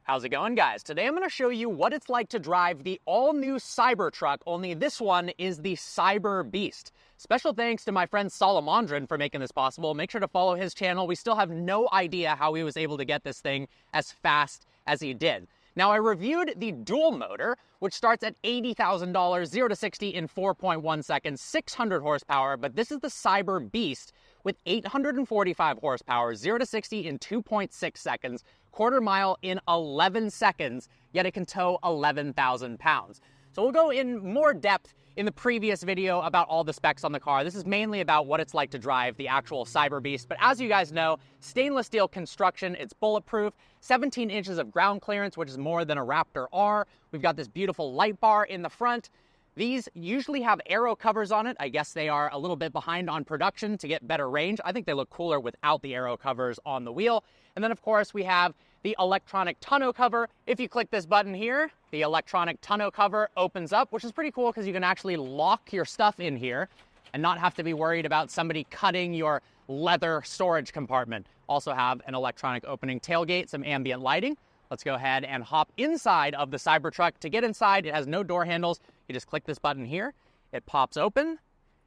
How's it going, guys? Today I'm going to show you what it's like to drive the all-new Cybertruck, only this one is the CYBERBEAST. Special thanks to my friend Salamandran for making this possible. Make sure to follow his channel. We still have no idea how he was able to get this thing as fast as he did. Now, I reviewed the dual motor, which starts at $80,000, 0 to 60 in 4.1 seconds, 600 horsepower, but this is the CYBERBEAST with 845 horsepower, 0 to 60 in 2.6 seconds, quarter mile in 11 seconds, yet it can tow 11,000 pounds. So we'll go in more depth in the previous video about all the specs on the car. This is mainly about what it's like to drive the actual CYBERBEAST, but as you guys know, stainless steel construction, it's bulletproof, 17 inches of ground clearance, which is more than a Raptor R. We've got this beautiful light bar in the front. These usually have aero covers on it. I guess they are a little bit behind on production to get better range. I think they look cooler without the aero covers on the wheel. And then of course we have the electronic tonneau cover. If you click this button here, the electronic tonneau cover opens up, which is pretty cool because you can actually lock your stuff in here and not have to be worried about somebody cutting your leather storage compartment. Also have an electronic opening tailgate, some ambient lighting. Let's go ahead and hop inside of the Cybertruck. To get inside, it has no door handles. You just click this button here, it pops open,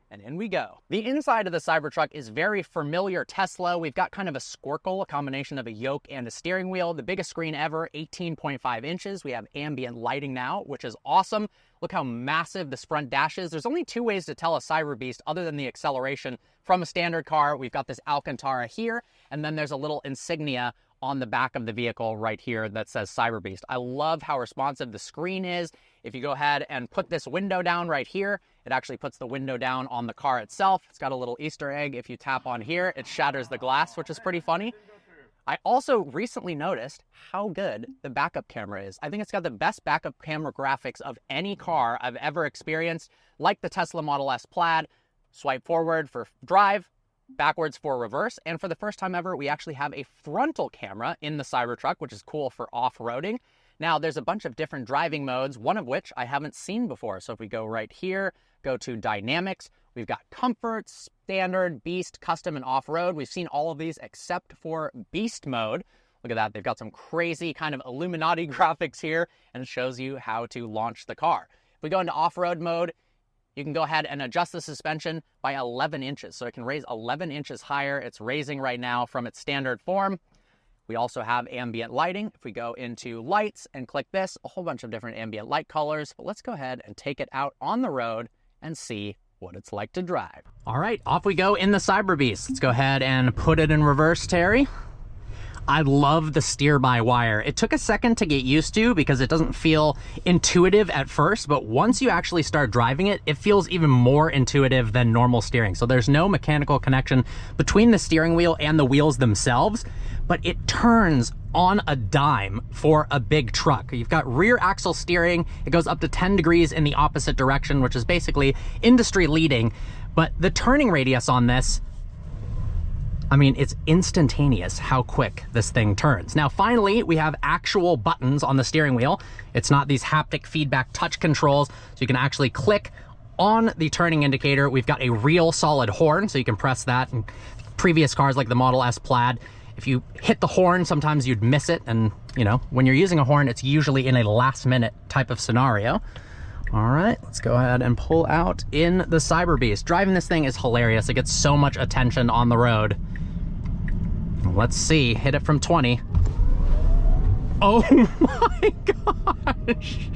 and in we go. The inside of the Cybertruck is very familiar Tesla. We've got kind of a squircle, a combination of a yoke and a steering wheel. The biggest screen ever, 18.5 inches. We have ambient lighting now, which is awesome. Look how massive this front dash is. There's only two ways to tell a CYBERBEAST other than the acceleration from a standard car. We've got this Alcantara here, and then there's a little insignia on the back of the vehicle right here that says CYBERBEAST. I love how responsive the screen is. If you go ahead and put this window down right here, it actually puts the window down on the car itself. It's got a little Easter egg. If you tap on here, it shatters the glass, which is pretty funny. I also recently noticed how good the backup camera is. I think it's got the best backup camera graphics of any car I've ever experienced, like the Tesla Model S Plaid. Swipe forward for drive, backwards for reverse, and for the first time ever, we actually have a frontal camera in the Cybertruck, which is cool for off-roading. Now, there's a bunch of different driving modes, one of which I haven't seen before. So if we go right here, go to Dynamics, we've got Comfort, Standard, Beast, Custom, and Off-Road. We've seen all of these except for Beast mode. Look at that, they've got some crazy kind of Illuminati graphics here, and it shows you how to launch the car. If we go into Off-Road mode, you can go ahead and adjust the suspension by 11 inches. So it can raise 11 inches higher. It's raising right now from its standard form. We also have ambient lighting. If we go into lights and click this, a whole bunch of different ambient light colors. But let's go ahead and take it out on the road and see what it's like to drive. All right, off we go in the CYBERBEAST. Let's go ahead and put it in reverse, Terry. I love the steer-by-wire. It took a second to get used to because it doesn't feel intuitive at first, but once you actually start driving it, it feels even more intuitive than normal steering. So there's no mechanical connection between the steering wheel and the wheels themselves, but it turns on a dime for a big truck. You've got rear axle steering. It goes up to 10 degrees in the opposite direction, which is basically industry leading. But the turning radius on this, I mean, it's instantaneous how quick this thing turns. Now, finally, we have actual buttons on the steering wheel. It's not these haptic feedback touch controls, so you can actually click on the turning indicator. We've got a real solid horn, so you can press that. In previous cars like the Model S Plaid, if you hit the horn, sometimes you'd miss it. And, you know, when you're using a horn, it's usually in a last-minute type of scenario. All right, let's go ahead and pull out in the CYBERBEAST. Driving this thing is hilarious. It gets so much attention on the road. Let's see, hit it from 20. Oh my gosh.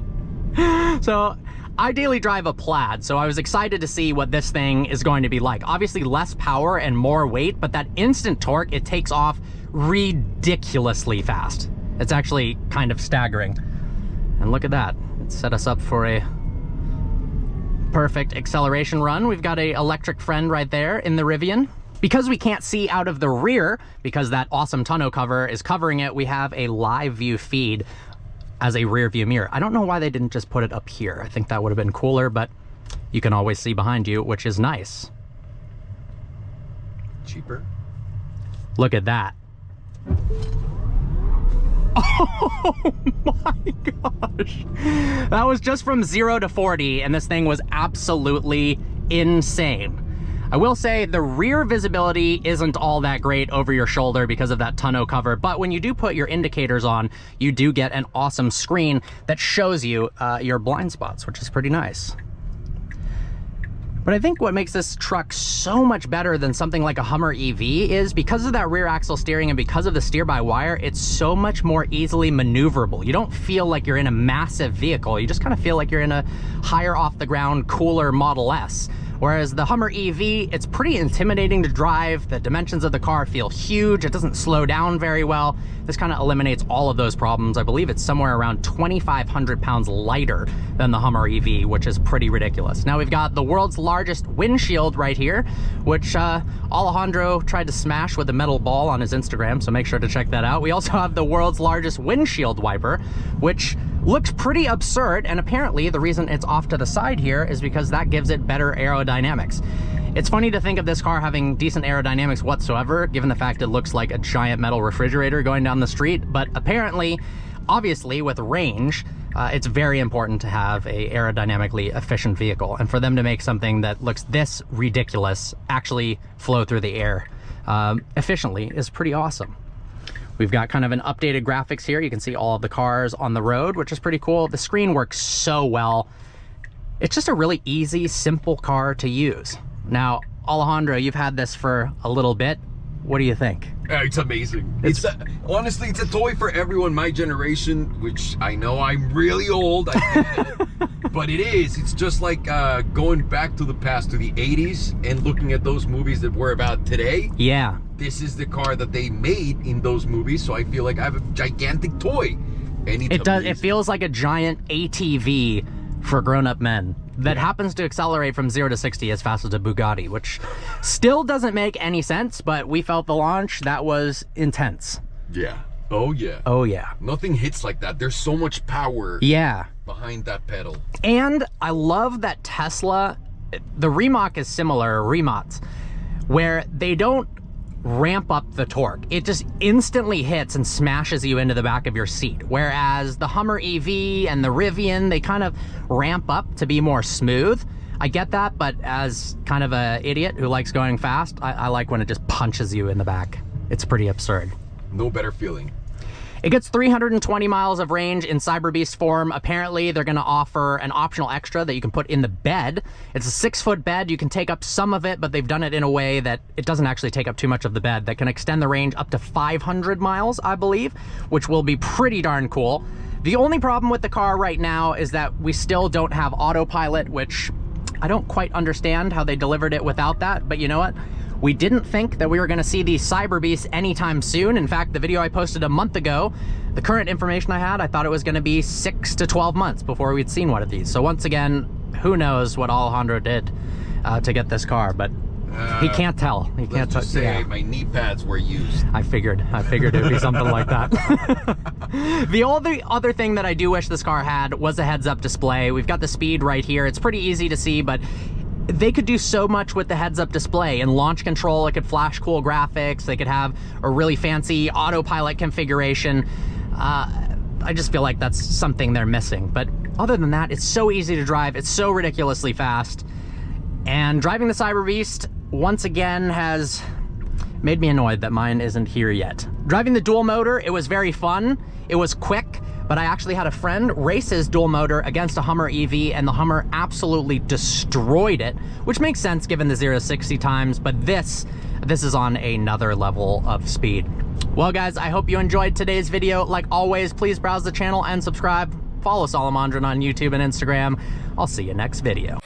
So I daily drive a Plaid, so I was excited to see what this thing is going to be like. Obviously less power and more weight, but that instant torque, it takes off ridiculously fast. It's actually kind of staggering. And look at that, it set us up for a perfect acceleration run. We've got a electric friend right there in the Rivian. Because we can't see out of the rear, because that awesome tonneau cover is covering it, we have a live view feed as a rear view mirror. I don't know why they didn't just put it up here. I think that would have been cooler, but you can always see behind you, which is nice. Cheaper. Look at that. Oh my gosh. That was just from 0 to 40, and this thing was absolutely insane. I will say the rear visibility isn't all that great over your shoulder because of that tonneau cover, but when you do put your indicators on, you do get an awesome screen that shows you your blind spots, which is pretty nice. But I think what makes this truck so much better than something like a Hummer EV is because of that rear axle steering and because of the steer-by-wire, it's so much more easily maneuverable. You don't feel like you're in a massive vehicle. You just kind of feel like you're in a higher off-the-ground, cooler Model S. Whereas the Hummer EV, it's pretty intimidating to drive. The dimensions of the car feel huge. It doesn't slow down very well. This kind of eliminates all of those problems. I believe it's somewhere around 2,500 pounds lighter than the Hummer EV, which is pretty ridiculous. Now we've got the world's largest windshield right here, which Alejandro tried to smash with a metal ball on his Instagram, so make sure to check that out. We also have the world's largest windshield wiper, which looks pretty absurd, and apparently the reason it's off to the side here is because that gives it better aerodynamics. It's funny to think of this car having decent aerodynamics whatsoever, given the fact it looks like a giant metal refrigerator going down the street, but apparently, obviously, with range, it's very important to have a aerodynamically efficient vehicle, and for them to make something that looks this ridiculous actually flow through the air efficiently is pretty awesome. We've got kind of an updated graphics here. You can see all of the cars on the road, which is pretty cool. The screen works so well. It's just a really easy, simple car to use. Now, Alejandro, you've had this for a little bit. What do you think? It's amazing. Honestly, it's a toy for everyone my generation, which I know I'm really old, but it is. It's just like going back to the past, to the 80s, and looking at those movies that were about today. Yeah. This is the car that they made in those movies, so I feel like I have a gigantic toy. And it feels like a giant ATV for grown-up men that happens to accelerate from 0 to 60 as fast as a Bugatti, which still doesn't make any sense, but we felt the launch, that was intense. Yeah. Oh yeah. Oh yeah. Nothing hits like that. There's so much power behind that pedal. And I love that Tesla, the Rimac is similar, Rimac, where they don't ramp up the torque. It just instantly hits and smashes you into the back of your seat. Whereas the Hummer EV and the Rivian, they kind of ramp up to be more smooth. I get that, but as kind of an idiot who likes going fast, I like when it just punches you in the back. It's pretty absurd. No better feeling. It gets 320 miles of range in CYBERBEAST form. Apparently, they're going to offer an optional extra that you can put in the bed. It's a 6-foot bed. You can take up some of it, but they've done it in a way that it doesn't actually take up too much of the bed. That can extend the range up to 500 miles, I believe, which will be pretty darn cool. The only problem with the car right now is that we still don't have autopilot, which I don't quite understand how they delivered it without that, but you know what? We didn't think that we were going to see the CYBERBEAST anytime soon. In fact, the video I posted a month ago, the current information I had, I thought it was going to be 6 to 12 months before we'd seen one of these. So once again, who knows what Alejandro did to get this car, but he can't tell. He can't just say my knee pads were used. I figured it would be something like that. The only other thing that I do wish this car had was a heads-up display. We've got the speed right here. It's pretty easy to see, but they could do so much with the heads-up display. In launch control, it could flash cool graphics. They could have a really fancy autopilot configuration. I just feel like that's something they're missing. But other than that, it's so easy to drive. It's so ridiculously fast. And driving the CYBERBEAST, once again, has made me annoyed that mine isn't here yet. Driving the dual motor, it was very fun. It was quick. But I actually had a friend race his dual motor against a Hummer EV, and the Hummer absolutely destroyed it, which makes sense given the 0 to 60 times, but this is on another level of speed. Well guys, I hope you enjoyed today's video. Like always, please browse the channel and subscribe. Follow Salamandran on YouTube and Instagram. I'll see you next video.